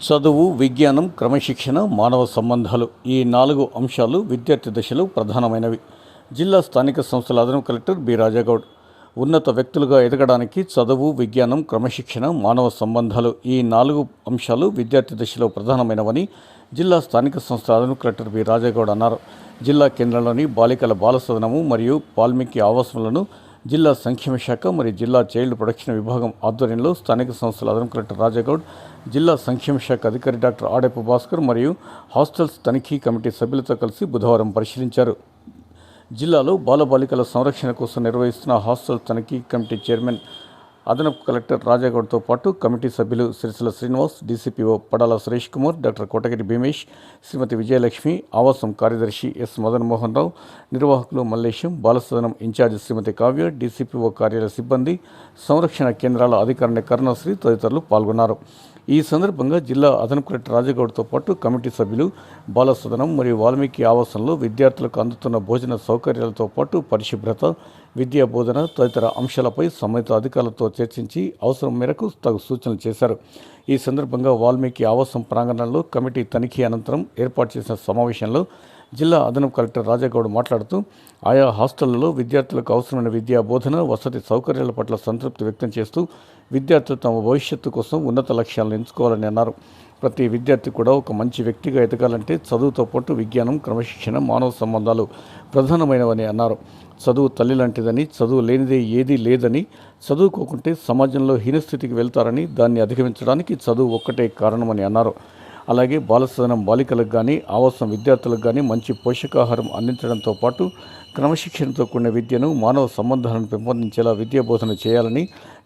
చదువు, విజ్ఞానం, క్రమశిక్షణ, మానవ సంబంధాలు ఈ 4 అంశాలు విద్యార్థి దశలో ప్రధానమైనవి. జిల్లా స్థానిక సంస్థల అదనపు కలెక్టర్ బి. రాజాగౌడ్ ఉన్నత వ్యక్తులుగా ఎదగడానికి చదువు, విజ్ఞానం, క్రమశిక్షణ, మానవ సంబంధాలు ఈ 4 అంశాలు విద్యార్థి దశలో ప్రధానమైనవని జిల్లా స్థానిక సంస్థల అదనపు కలెక్టర్ బి. రాజాగౌడ్ అన్నారు. జిల్లా కేంద్రంలోని బాలికల బాల సదనము మరియు వాల్మీకి ఆవాసములను జిల్లా సంక్షేమ శాఖ మరియు జిల్లా చైల్డ్ ప్రొటెక్షన్ విభాగం ఆధ్వర్యంలో స్థానిక సంస్థల అదనపు కలెక్టర్ రాజాగౌడ్, జిల్లా సంక్షేమ శాఖ అధికారి డాక్టర్ ఆడెపు భాస్కర్ మరియు హాస్టల్స్ తనిఖీ కమిటీ సభ్యులతో కలిసి బుధవారం పరిశీలించారు. జిల్లాలో బాలబాలికల సంరక్షణ కోసం నిర్వహిస్తున్న హాస్టల్ తనిఖీ కమిటీ చైర్మన్ అదనపు కలెక్టర్ రాజాగౌడ్తో పాటు కమిటీ సభ్యులు సిరిసిల్ల శ్రీనివాస్, డీసీపీఓ పడాల సురేష్ కుమార్, డాక్టర్ కోటగిరి భీమేష్, శ్రీమతి విజయలక్ష్మి, ఆవాసం కార్యదర్శి ఎస్ మదన్మోహన్ రావు, నిర్వాహకులు మల్లేశం, బాలసదనం ఇన్ఛార్జి శ్రీమతి కావ్య, డీసీపీఓ కార్యాలయ సిబ్బంది, సంరక్షణ కేంద్రాల అధికారిని కరుణాశ్రీ తదితరులు పాల్గొన్నారు. ఈ సందర్భంగా జిల్లా అదనపు కలెక్టర్ రాజాగౌడ్తో పాటు కమిటీ సభ్యులు బాలసదనం మరియు వాల్మీకి ఆవాసంలో విద్యార్థులకు అందుతున్న భోజన సౌకర్యాలతో పాటు పరిశుభ్రత, విద్యా బోధన తదితర అంశాలపై సంబంధిత అధికారులతో చర్చించి అవసరం మేరకు తగు సూచనలు చేశారు. ఈ సందర్భంగా వాల్మీకి ఆవాసం ప్రాంగణంలో కమిటీ తనిఖీ అనంతరం ఏర్పాటు చేసిన సమావేశంలో జిల్లా అదనపు కలెక్టర్ రాజాగౌడ్ మాట్లాడుతూ ఆయా హాస్టళ్లలో విద్యార్థులకు అవసరమైన విద్యా బోధన, వసతి సౌకర్యాల పట్ల సంతృప్తి వ్యక్తం చేస్తూ విద్యార్థులు తమ భవిష్యత్తు కోసం ఉన్నత లక్ష్యాలను ఎంచుకోవాలని అన్నారు. ప్రతి విద్యార్థి కూడా ఒక మంచి వ్యక్తిగా ఎదగాలంటే చదువుతో పాటు విజ్ఞానం, క్రమశిక్షణ, మానవ సంబంధాలు ప్రధానమైనవని అన్నారు. చదువు తల్లి లాంటిదని, చదువు లేనిదే ఏదీ లేదని, చదువుకోకుంటే సమాజంలో హీనస్థితికి వెళ్తారని, దాన్ని అధిగమించడానికి చదువు ఒక్కటే కారణమని అన్నారు. అలాగే బాలసదనం బాలికలకు కానీ, ఆవాసం విద్యార్థులకు కానీ మంచి పోషకాహారం అందించడంతో పాటు క్రమశిక్షణతో కూడిన విద్యను, మానవ సంబంధాలను పెంపొందించేలా విద్యా బోధన చేయాలని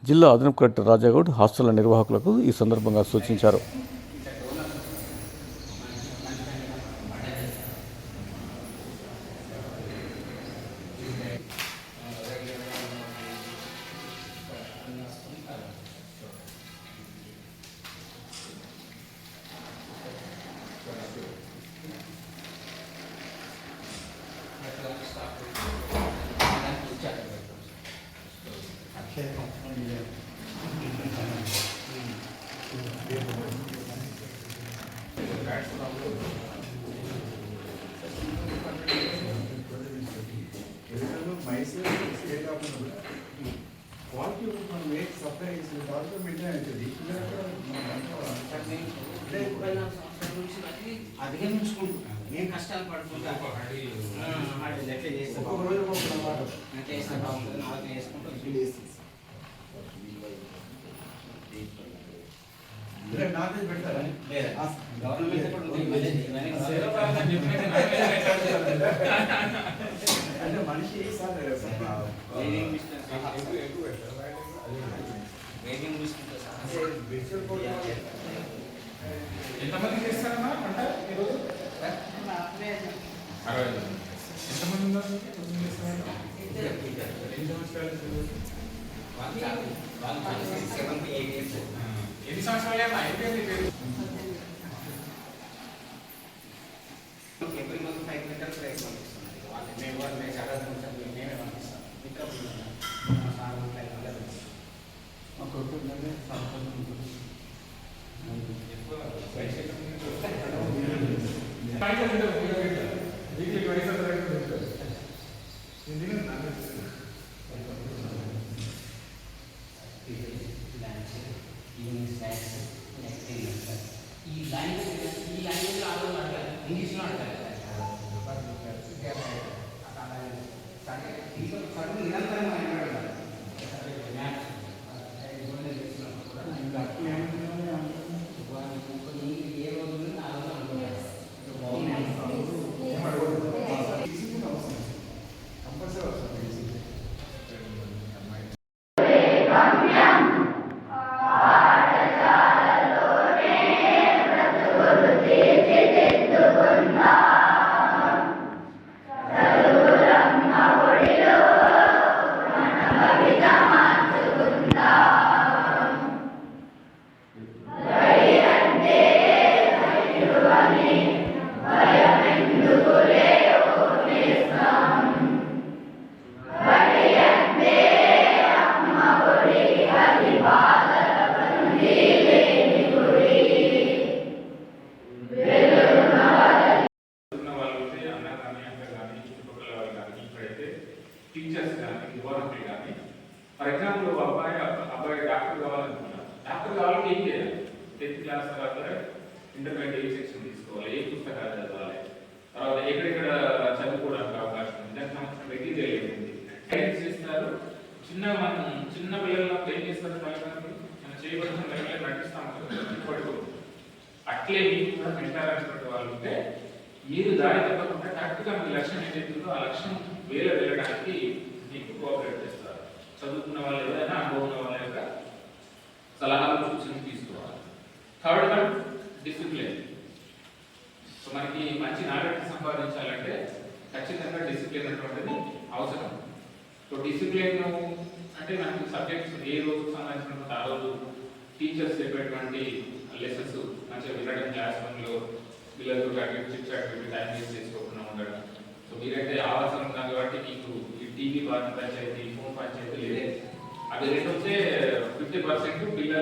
జిల్లా అదనపు కలెక్టర్ రాజాగౌడ్ హాస్టళ్ల నిర్వాహకులకు ఈ సందర్భంగా సూచించారు. క్వాలిటీ మనం ఏ సప్లై చేసిన మెయింటైన్ అవుతుంది. అధిగమించుకుంటున్నాను, నేను కష్టాలు పడుకుంటాను, ఎట్లా చేస్తాను ఒక రోజు నాన్ పెడతారా అంటే మనిషి ఎంతమంది చేస్తారన్నా పంట ఈరోజు? 60. ఎంతమంది ఉన్నారు? ఎన్ని సంవత్సరాలు అయిపోయింది పేరు? ఏం చేయాలి? 10th క్లాస్ తర్వాత ఇంటర్మీడియట్ ఏ సెక్షన్ తీసుకోవాలి, ఏ పుస్తకాలు చదవాలి, తర్వాత ఎక్కడెక్కడ చదువుకోవడానికి అవకాశం ఉంది, దానికి సంబంధించిన మెటీరియల్ ఏంటి గైడెన్స్ ఇస్తారు. చిన్న పిల్లల్లో ఏం చేస్తారు, మనం చేయబడిన లైఫ్లో నటిస్తాం ఇప్పటికీ. అట్లే మీకు కూడా మెంటార్ అనేటువంటి వాళ్ళు ఉంటే మీరు దారి తప్పకుండా కరెక్ట్గా మీ లక్ష్యం ఏదైతుందో ఆ లక్ష్యం వెళ్ళడానికి మీకు కోఆపరేట్ చేస్తారు. చదువుకున్న వాళ్ళు ఏదైనా అనుభవం ఉన్న వాళ్ళ యొక్క సలహాలు సూచనలు తీసుకోవాలి. Third one discipline. సో మనకి మంచి నాలెడ్జ్ సంపాదించాలంటే ఖచ్చితంగా డిసిప్లిన్ అనేటువంటిది అవసరం. సో డిసిప్లిన్ అంటే మనకి సబ్జెక్ట్స్ ఏ రోజుకు సంబంధించినటువంటి ఆ రోజు టీచర్స్ చెప్పేటువంటి లెసన్స్ మంచిగా వినడం, క్లాస్ రూమ్లో పిల్లలతో చిట్ చాట్ పెట్టి టైం వేస్ట్ చేసుకోకుండా ఉండడం. సో మీరైతే ఆవాసం ఉన్నారు కాబట్టి మీకు ఈ టీవీ పంచాయతీ, ఫోన్ పంచాయతీ లేదు. అవి రెండు వచ్చే 50% పిల్లలు